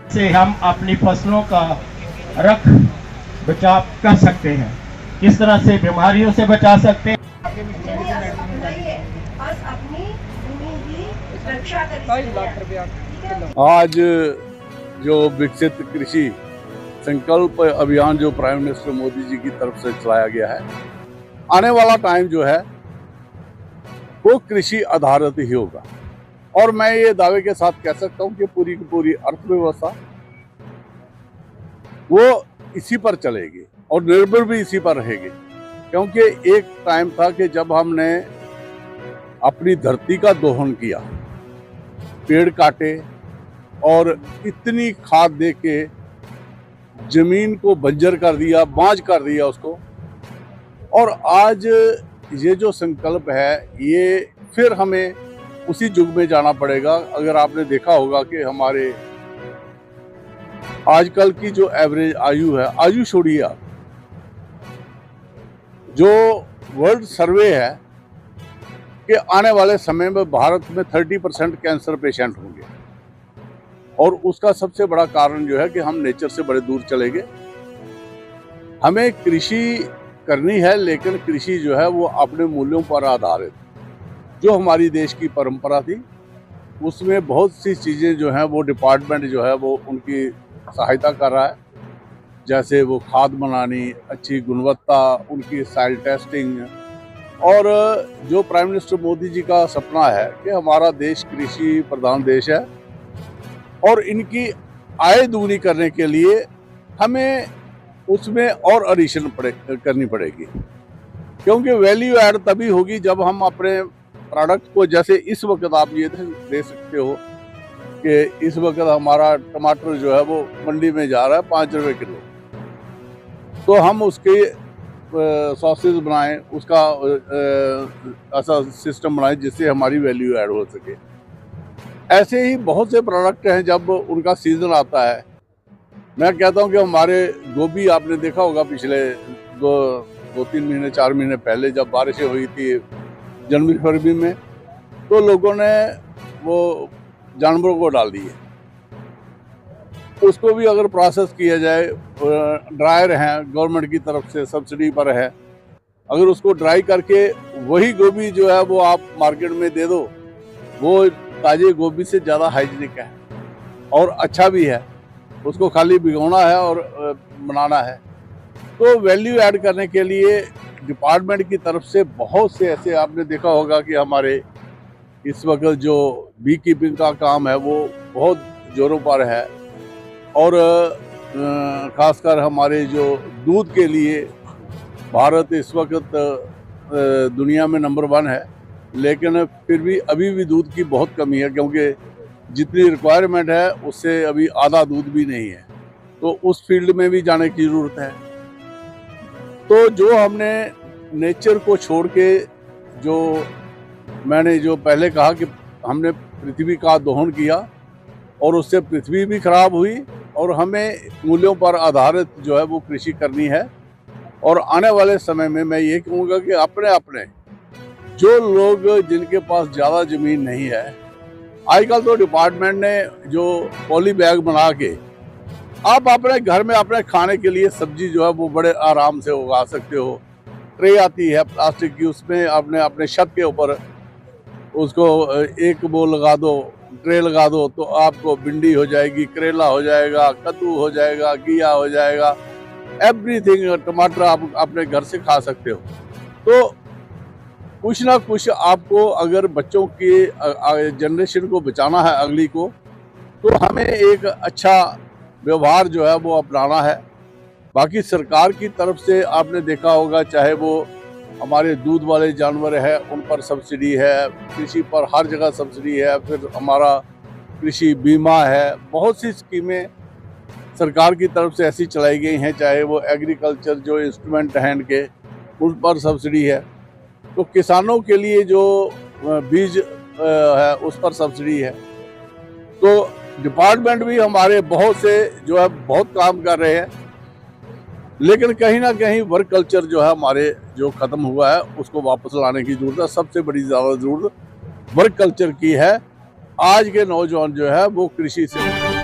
से हम अपनी फसलों का रख बचाव कर सकते हैं, किस तरह से बीमारियों से बचा सकते हैं। आज जो विकसित कृषि संकल्प अभियान जो प्राइम मिनिस्टर मोदी जी की तरफ से चलाया गया है, आने वाला टाइम जो है वो कृषि आधारित ही होगा। और मैं ये दावे के साथ कह सकता हूँ कि पूरी की पूरी अर्थव्यवस्था वो इसी पर चलेगी और निर्भर भी इसी पर रहेगी। क्योंकि एक टाइम था कि जब हमने अपनी धरती का दोहन किया, पेड़ काटे और इतनी खाद दे के जमीन को बंजर कर दिया, बांझ कर दिया उसको। और आज ये जो संकल्प है, ये फिर हमें उसी युग में जाना पड़ेगा। अगर आपने देखा होगा कि हमारे आजकल की जो एवरेज आयु है, आयु छोड़िए आप, जो वर्ल्ड सर्वे है कि आने वाले समय में भारत में 30% कैंसर पेशेंट होंगे। और उसका सबसे बड़ा कारण जो है कि हम नेचर से बड़े दूर चले गए। हमें कृषि करनी है, लेकिन कृषि जो है वो अपने मूल्यों पर आधारित, जो हमारी देश की परंपरा थी, उसमें बहुत सी चीज़ें जो हैं वो डिपार्टमेंट जो है वो उनकी सहायता कर रहा है। जैसे वो खाद बनानी, अच्छी गुणवत्ता, उनकी सॉइल टेस्टिंग। और जो प्राइम मिनिस्टर मोदी जी का सपना है कि हमारा देश कृषि प्रधान देश है, और इनकी आय दुगनी करने के लिए हमें उसमें और एडिशन करनी पड़ेगी। क्योंकि वैल्यू ऐड तभी होगी जब हम अपने प्रोडक्ट को, जैसे इस वक्त आप ये दे सकते हो कि इस वक्त हमारा टमाटर जो है वो मंडी में जा रहा है 5 रुपये किलो, तो हम उसके सॉसेज बनाएं, उसका ऐसा सिस्टम बनाएं जिससे हमारी वैल्यू ऐड हो सके। ऐसे ही बहुत से प्रोडक्ट हैं, जब उनका सीज़न आता है। मैं कहता हूं कि हमारे गोभी, आपने देखा होगा पिछले 2-3 महीने 4 महीने पहले जब बारिशें हुई थी जनवरी फरवरी में, तो लोगों ने वो जानवरों को डाल दिए। उसको भी अगर प्रोसेस किया जाए, ड्रायर हैं गवर्नमेंट की तरफ से सब्सिडी पर है, अगर उसको ड्राई करके वही गोभी जो है वो आप मार्केट में दे दो, वो ताजे गोभी से ज़्यादा हाइजीनिक है और अच्छा भी है। उसको खाली भिगोना है और बनाना है। तो वैल्यू ऐड करने के लिए डिपार्टमेंट की तरफ से बहुत से ऐसे, आपने देखा होगा कि हमारे इस वक्त जो बी कीपिंग का काम है वो बहुत जोरों पर है। और खासकर हमारे जो दूध के लिए भारत इस वक्त दुनिया में नंबर 1 है, लेकिन फिर भी अभी भी दूध की बहुत कमी है, क्योंकि जितनी रिक्वायरमेंट है उससे अभी आधा दूध भी नहीं है। तो उस फील्ड में भी जाने की ज़रूरत है। तो जो हमने नेचर को छोड़ के, जो मैंने जो पहले कहा कि हमने पृथ्वी का दोहन किया और उससे पृथ्वी भी खराब हुई, और हमें मूल्यों पर आधारित जो है वो कृषि करनी है। और आने वाले समय में मैं ये कहूँगा कि अपने जो लोग जिनके पास ज़्यादा ज़मीन नहीं है, आजकल तो डिपार्टमेंट ने जो पॉली बैग बना के आप अपने घर में अपने खाने के लिए सब्जी जो है वो बड़े आराम से उगा सकते हो। ट्रे आती है प्लास्टिक की, उसमें आपने अपने छत के ऊपर उसको एक वो लगा दो, ट्रे लगा दो, तो आपको भिंडी हो जाएगी, करेला हो जाएगा, कद्दू हो जाएगा, घिया हो जाएगा, एवरीथिंग। टमाटर आप अपने घर से खा सकते हो। तो कुछ ना कुछ आपको, अगर बच्चों की जनरेशन को बचाना है अगली को, तो हमें एक अच्छा व्यवहार जो है वो अपनाना है। बाकी सरकार की तरफ से आपने देखा होगा, चाहे वो हमारे दूध वाले जानवर है उन पर सब्सिडी है, कृषि पर हर जगह सब्सिडी है, फिर हमारा कृषि बीमा है, बहुत सी स्कीमें सरकार की तरफ से ऐसी चलाई गई हैं। चाहे वो एग्रीकल्चर जो इंस्ट्रूमेंट हैं इनके, उन पर सब्सिडी है। तो किसानों के लिए जो बीज है उस पर सब्सिडी है। तो डिपार्टमेंट भी हमारे बहुत से जो है बहुत काम कर रहे हैं। लेकिन कहीं ना कहीं वर्क कल्चर जो है हमारे जो ख़त्म हुआ है उसको वापस लाने की ज़रूरत है। सबसे बड़ी ज़्यादा ज़रूरत वर्क कल्चर की है। आज के नौजवान जो है वो कृषि से